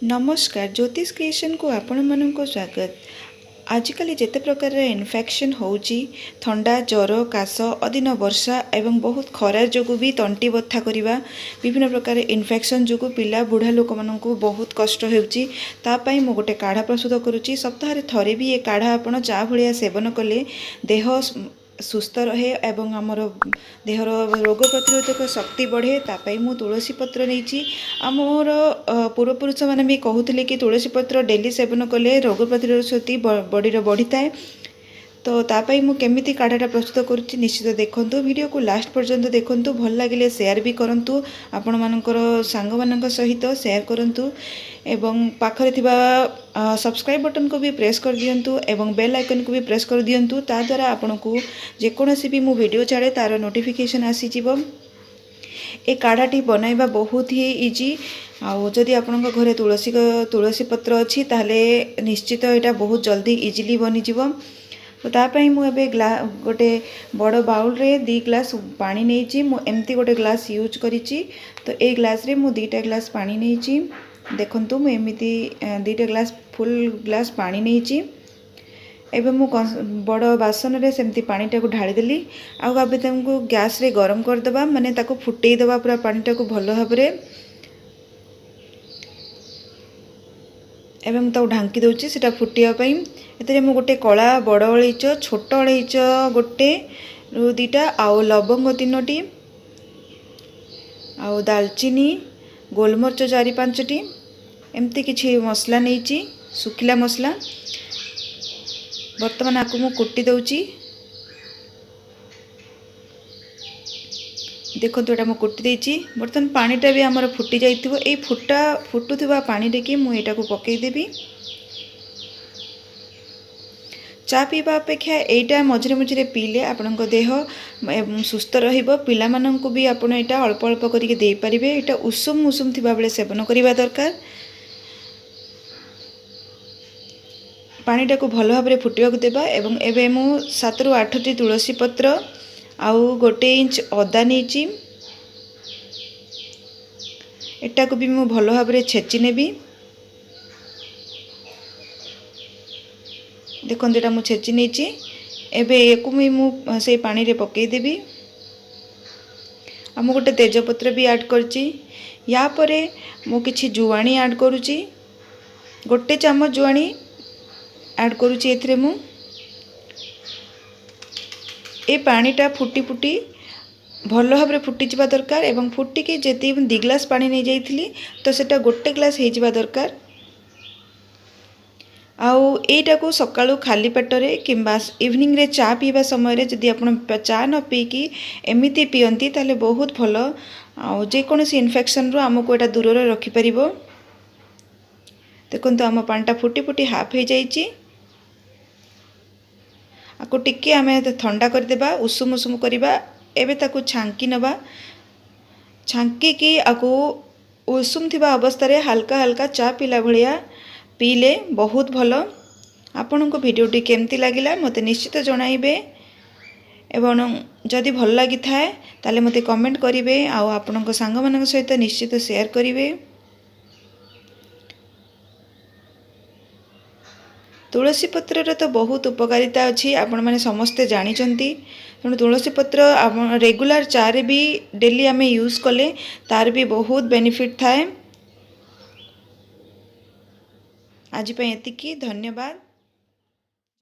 नमस्कार ज्योतिष क्रिएशन को आपण मानक स्वागत। आजिकल जिते प्रकार इन्फेक्शन होउची ठंडा ज्वर काश अदिन वर्षा एवं बहुत खरा जो भी तंटी बथा करवा विभिन्न प्रकार इन्फेक्शन जो पिला बुढ़ा लोक मान बहुत कष्ट होउची तापाई मु गोटे काढ़ा प्रस्तुत करुच्ची। सप्ताह थरे भी ये काढ़ा आपण चा भलिया सेवन कले देह सुस्थ रहे एवं आमर देहर रोग प्रतिरोधक शक्ति बढ़े। तापाई मु तुलसी पत्र नहीं आमर पूर्वपुरुष मैंने भी कहते कि तुलसी पत्र डेली सेवन कले रोग प्रतिरोधक शक्ति बॉडी बढ़ी थाए। तो तापाई मु केमिति काढ़ाटा प्रस्तुत करुच्ची निश्चित देखंतु। वीडियो को लास्ट पर्यंत देखंतु। भल लगे शेयर भी करंतु आपण मानकर सांग मानक सहित शेयर करंतु एवं पाखरे थिबा सब्सक्राइब बटन को भी प्रेस कर दियंतु एवं बेल आइकन को भी प्रेस कर दियंतु। ता द्वारा आपनको जेकोसी भी मु वीडियो छाड़े तार नोटिफिकेशन आसी जिवो। ए काढ़ाटी बनाइबा बहुत ही इजी। आउ जदि आपन घरे तुलसी पत्र अच्छी ताले निश्चित यहाँ बहुत जल्दी इजिली बनीजिव। तो तापाई मु एबे गोटे बड़ बाउल रे 2 ग्लास पानी नहीं एमती गोटे ग्लास यूज करिची। तो ए ग्लास रे मु 2टा ग्लास पानी नहीं देखंतु मु एमिति 2टा ग्लास फुल ग्लास पानी नहीं एबे मु बड़ बासन रे सेमती पानी टाको ढाली देली। आउ आबे तुमको गैस रे गरम कर दबा माने ताको फुटेई दबा पूरा पानी टाको भलो भाबरे एवं ताको ढांकी दउची सेटा फुटिया पई। एतरे मु गोटे कला बड़ अलैच छोट अलैच गोटे 2टा आउ लवंग 3टी आउ दालचीनी गोलमरिच 4-5टी एमती किछि मसला नहीं सुखिला मसला। बर्तमान आपको मु कुटी दउची देखो तो एटा मु कुटी देची। बर्तमान पानीटा भी आमर फुटी जाइथिबो। ए फुटुथिबा पानी रे कि मु एटा को पकेई देबी। चा पीवा अपेक्षा एटा मझे मझे पीले आपण देह सुस्थ रहिबो। पिला माननकु भी आपण एटा अल्प अल्प करके दे परिबे। एटा उषुम उषुम थिबा बेले सेवन करिबा दरकार। पानीटा को भल भाव में फुटिया देबा एवं एबे मु 7 ରୁ 8टी तुलसी पत्र आउ 1 इंच अदा नहीं एटा को भी मु भल भाव में छेची नेबी। देखो एटा मु छेची नहीं एबे एको मु से पानी रे पकई देबी। आम गोटे तेजपत्र भी ऐड करची। या परे मु किछि जुआणी ऐड करूची 1 चामच जुआणी ऐड करूची। एथिरे मु ए पानीटा फुटी फुटी भल भाव में फुटी जावा दरकार एवं फुटिकी जति 2 ग्लास पानी नहीं जाइथिली तो सेटा 1 ग्लास हो जावा दरकार। आउ एटा को सकाळु खाली पेटरे किंबा इवनिंग रे चा पीवा समय रे जदि आपण चा न पीकी एमिति पियंती ताले बहुत भल। आउ जे कोनोसी इन्फेक्शन रो हमको एटा दूर रे रखि परिबो। देखंतु हम पानीटा फुटी फुटी हाफ हो जाइची। आपको टिके आम ठंडा करदेबा उषुम उषुम करवा। एबे ताकू छांकी नबा छांकी की आपको उषुम थिबा अवस्था रे हल्का हल्का चा पीला भलिया पीले बहुत भल। आपण को वीडियोटी केमती लागिला मते निश्चित जणाइबे एवं जदि भल लागि थाए ताले मते कमेंट करिवे आउ आपण को सांग मानक सहित निश्चित शेयर करिवे। तुलसी पत्र तो बहुत उपकारिता अच्छी आपण मैंने समस्ते जानिचंती। तेणु तुलसी पत्र रेगुलर चारे भी डेली आमे यूज कले तार भी बहुत बेनिफिट थाए। आज एतिकी धन्यवाद।